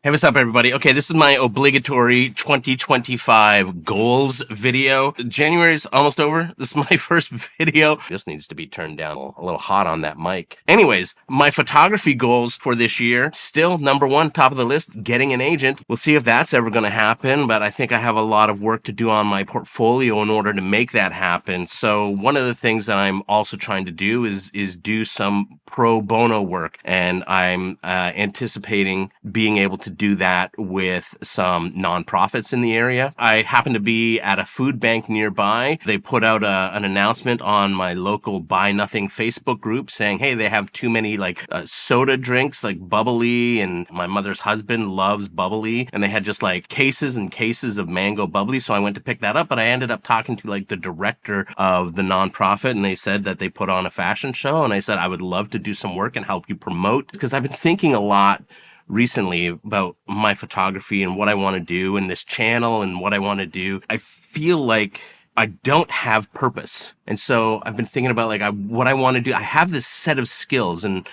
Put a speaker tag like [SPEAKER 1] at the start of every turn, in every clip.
[SPEAKER 1] Hey, what's up, everybody? Okay, this is my obligatory 2025 goals video. January's almost over. This is my first video. This needs to be turned down a little hot on that mic. Anyways, my photography goals for this year, still number one, top of the list, getting an agent. We'll see if that's ever going to happen, but I think I have a lot of work to do on my portfolio in order to make that happen. So one of the things that I'm also trying to do is do some pro bono work, and I'm anticipating being able to do that with some nonprofits in the area. I happen to be at a food bank nearby. They put out an announcement on my local Buy Nothing Facebook group saying, hey, they have too many soda drinks like bubbly, and my mother's husband loves bubbly, and they had just like cases and cases of mango bubbly. So I went to pick that up, but I ended up talking to like the director of the nonprofit, and they said that they put on a fashion show, and I said I would love to do some work and help you promote, because I've been thinking a lot recently about my photography and what I want to do in this channel and what I want to do. I feel like I don't have purpose. And so I've been thinking about what I want to do. I have this set of skills, and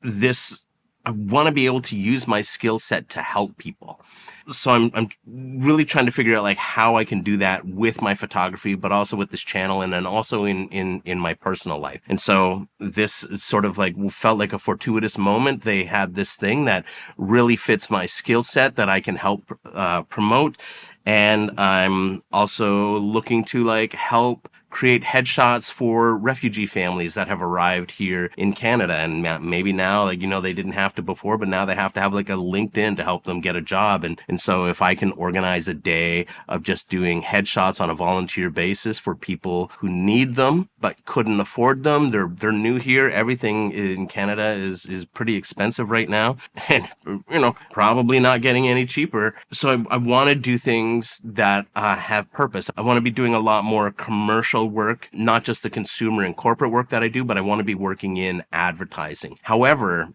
[SPEAKER 1] this, I want to be able to use my skill set to help people. So I'm really trying to figure out how I can do that with my photography, but also with this channel, and then also in my personal life. And so this is sort of felt like a fortuitous moment. They had this thing that really fits my skill set that I can help promote. And I'm also looking to help create headshots for refugee families that have arrived here in Canada. And maybe now, they didn't have to before, but now they have to have a LinkedIn to help them get a job. And so if I can organize a day of just doing headshots on a volunteer basis for people who need them, but couldn't afford them, they're new here. Everything in Canada is pretty expensive right now, and, probably not getting any cheaper. So I want to do things that have purpose. I want to be doing a lot more commercial work, not just the consumer and corporate work that I do, but I want to be working in advertising. However,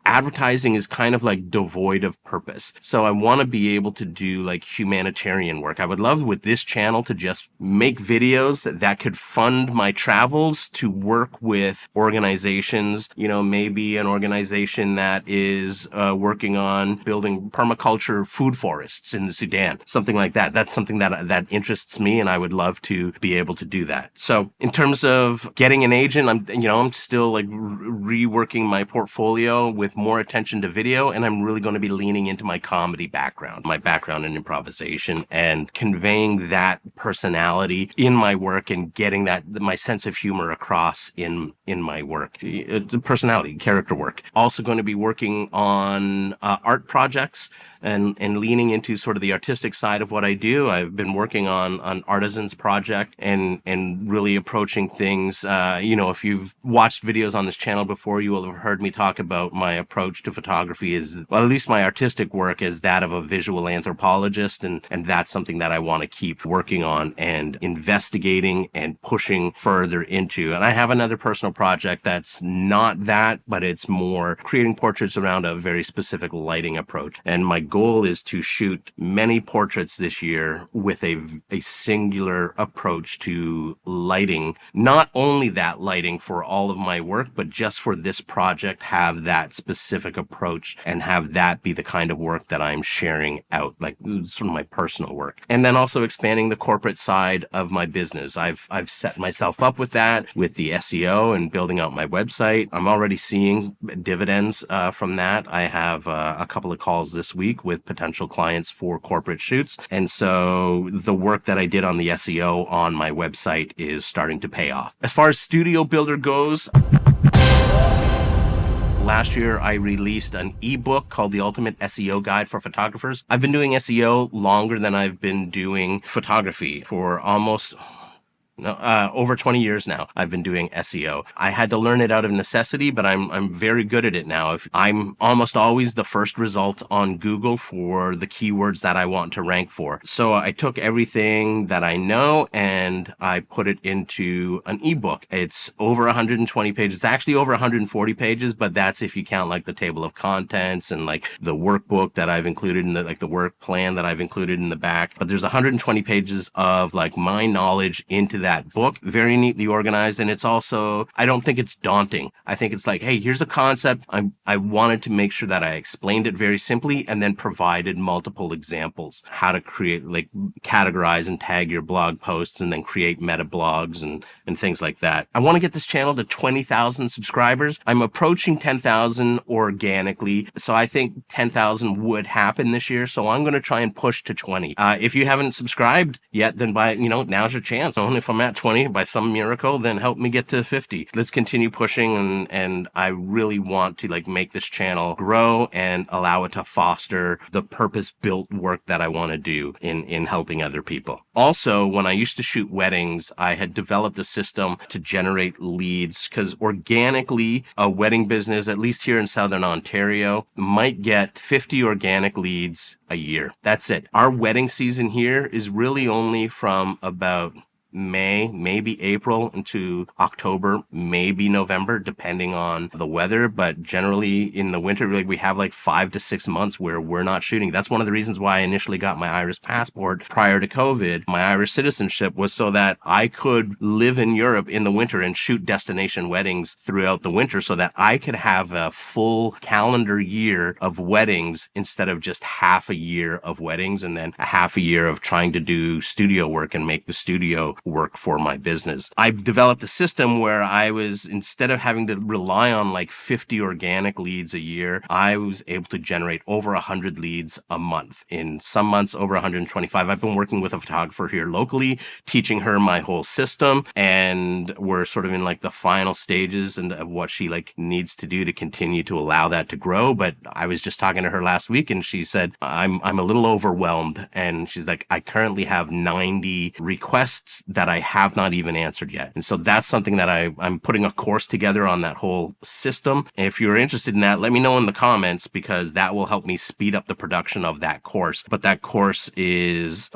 [SPEAKER 1] advertising is kind of devoid of purpose. So I want to be able to do humanitarian work. I would love with this channel to just make videos that could fund my travels to work with organizations, maybe an organization that is working on building permaculture food forests in the Sudan, something like that. That's something that interests me, and I would love to be able to do that. So in terms of getting an agent, I'm still reworking my portfolio with more attention to video, and I'm really going to be leaning into my comedy background, my background in improvisation, and conveying that personality in my work and getting my sense of humor across in my work. The personality, character work. Also going to be working on art projects and leaning into sort of the artistic side of what I do. I've been working on an artisans project and really approaching things. If you've watched videos on this channel before, you will have heard me talk about my approach to photography at least my artistic work is that of a visual anthropologist. And that's something that I want to keep working on and investigating and pushing further into. And I have another personal project that's not that, but it's more creating portraits around a very specific lighting approach. And my goal is to shoot many portraits this year with a singular approach to lighting. Not only that lighting for all of my work, but just for this project, have that specific approach and have that be the kind of work that I'm sharing out, sort of my personal work. And then also expanding the corporate side of my business. I've set myself up with that, with the SEO and building out my website. I'm already seeing dividends from that. I have a couple of calls this week with potential clients for corporate shoots. And so the work that I did on the SEO on my website is starting to pay off. As far as Studio Builder goes, last year, I released an ebook called The Ultimate SEO Guide for Photographers. I've been doing SEO longer than I've been doing photography for almost over 20 years now. I've been doing SEO. I had to learn it out of necessity, but I'm very good at it now. I'm almost always the first result on Google for the keywords that I want to rank for. So I took everything that I know and I put it into an ebook. It's over 120 pages. It's actually over 140 pages, but that's if you count the table of contents and the workbook that I've included in the work plan that I've included in the back. But there's 120 pages of my knowledge into that that book. Very neatly organized. And it's also, I don't think it's daunting. I think it's like, hey, here's a concept. I wanted to make sure that I explained it very simply and then provided multiple examples, how to create, like, categorize and tag your blog posts and then create meta blogs and things like that. I want to get this channel to 20,000 subscribers. I'm approaching 10,000 organically. So I think 10,000 would happen this year. So I'm going to try and push to 20. If you haven't subscribed yet, then now's your chance. So if I'm at 20 by some miracle, then help me get to 50. Let's continue pushing. And I really want to make this channel grow and allow it to foster the purpose-built work that I want to do in helping other people. Also, when I used to shoot weddings, I had developed a system to generate leads, because organically, a wedding business, at least here in Southern Ontario, might get 50 organic leads a year. That's it. Our wedding season here is really only from about May, maybe April into October, maybe November, depending on the weather. But generally in the winter, we have 5 to 6 months where we're not shooting. That's one of the reasons why I initially got my Irish passport prior to COVID. My Irish citizenship was so that I could live in Europe in the winter and shoot destination weddings throughout the winter, so that I could have a full calendar year of weddings instead of just half a year of weddings and then a half a year of trying to do studio work and make the studio work for my business. I've developed a system where I was, instead of having to rely on 50 organic leads a year, I was able to generate over 100 leads a month. In some months, over 125. I've been working with a photographer here locally, teaching her my whole system, and we're sort of in the final stages and of what she needs to do to continue to allow that to grow. But I was just talking to her last week, and she said, I'm a little overwhelmed. And she's like, I currently have 90 requests that I have not even answered yet. And so that's something that I'm putting a course together on, that whole system. And if you're interested in that, let me know in the comments, because that will help me speed up the production of that course. But that course is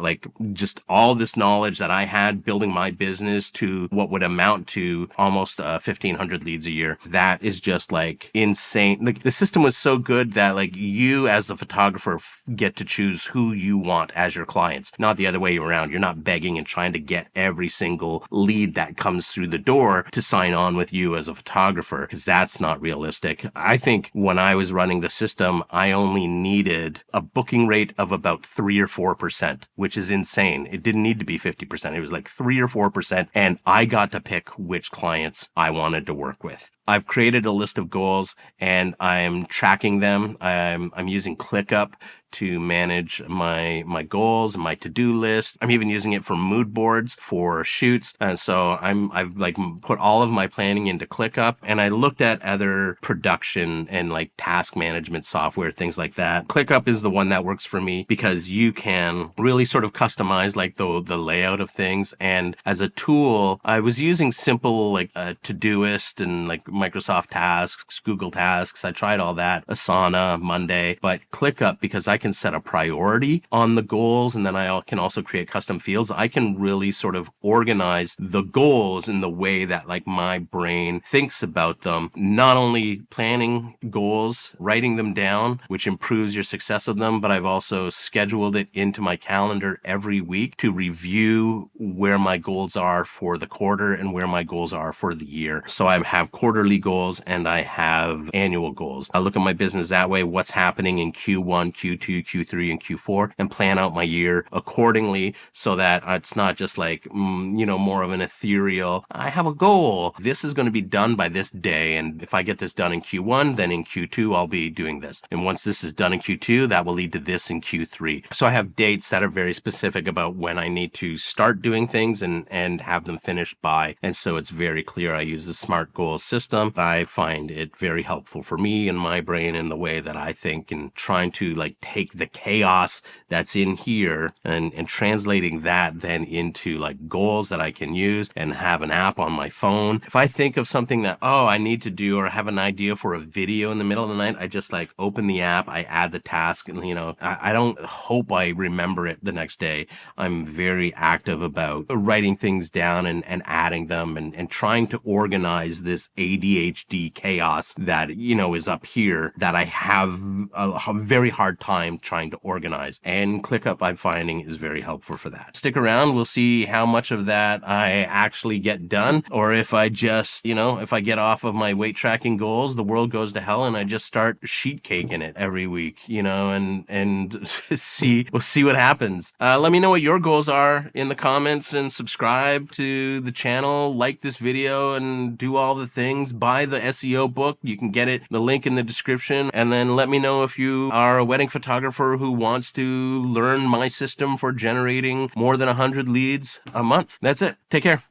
[SPEAKER 1] just all this knowledge that I had building my business to what would amount to almost 1,500 leads a year. That is just insane. The system was so good that you as the photographer get to choose who you want as your clients, not the other way around. You're not begging and trying to get every single lead that comes through the door to sign on with you as a photographer, because that's not realistic. I think when I was running the system, I only needed a booking rate of about 3 or 4%, which is insane. It didn't need to be 50%. It was 3 or 4%, and I got to pick which clients I wanted to work with. I've created a list of goals and I'm tracking them. I'm using ClickUp to manage my goals and my to-do list. I'm even using it for mood boards for shoots. And so I've put all of my planning into ClickUp, and I looked at other production and task management software, things like that. ClickUp is the one that works for me because you can really sort of customize the layout of things. And as a tool, I was using simple Todoist and Microsoft Tasks, Google Tasks. I tried all that, Asana, Monday, but ClickUp, because I can set a priority on the goals, and then I can also create custom fields. I can really sort of organize the goals in the way that my brain thinks about them. Not only planning goals, writing them down, which improves your success of them, but I've also scheduled it into my calendar every week to review where my goals are for the quarter and where my goals are for the year. So I have quarterly goals and I have annual goals. I look at my business that way, what's happening in Q1, Q2, Q3, and Q4, and plan out my year accordingly, so that it's not just more of an ethereal, I have a goal. This is going to be done by this day. And if I get this done in Q1, then in Q2, I'll be doing this. And once this is done in Q2, that will lead to this in Q3. So I have dates that are very specific about when I need to start doing things and have them finished by. And so it's very clear. I use the SMART goals system. I find it very helpful for me and my brain in the way that I think, and trying to take the chaos that's in here and translating that then into goals that I can use and have an app on my phone. If I think of something that, I need to do, or have an idea for a video in the middle of the night, I just open the app, I add the task, and I don't hope I remember it the next day. I'm very active about writing things down and adding them and trying to organize this ADHD chaos that, is up here, that I have a very hard time time trying to organize. And ClickUp, I'm finding, is very helpful for that. Stick around. We'll see how much of that I actually get done, or if I just, if I get off of my weight tracking goals, the world goes to hell and I just start sheet caking it every week, and we'll see what happens. Let me know what your goals are in the comments, and subscribe to the channel, like this video, and do all the things. Buy the SEO book. You can get it, the link in the description. And then let me know if you are a wedding photographer who wants to learn my system for generating more than 100 leads a month. That's it. Take care.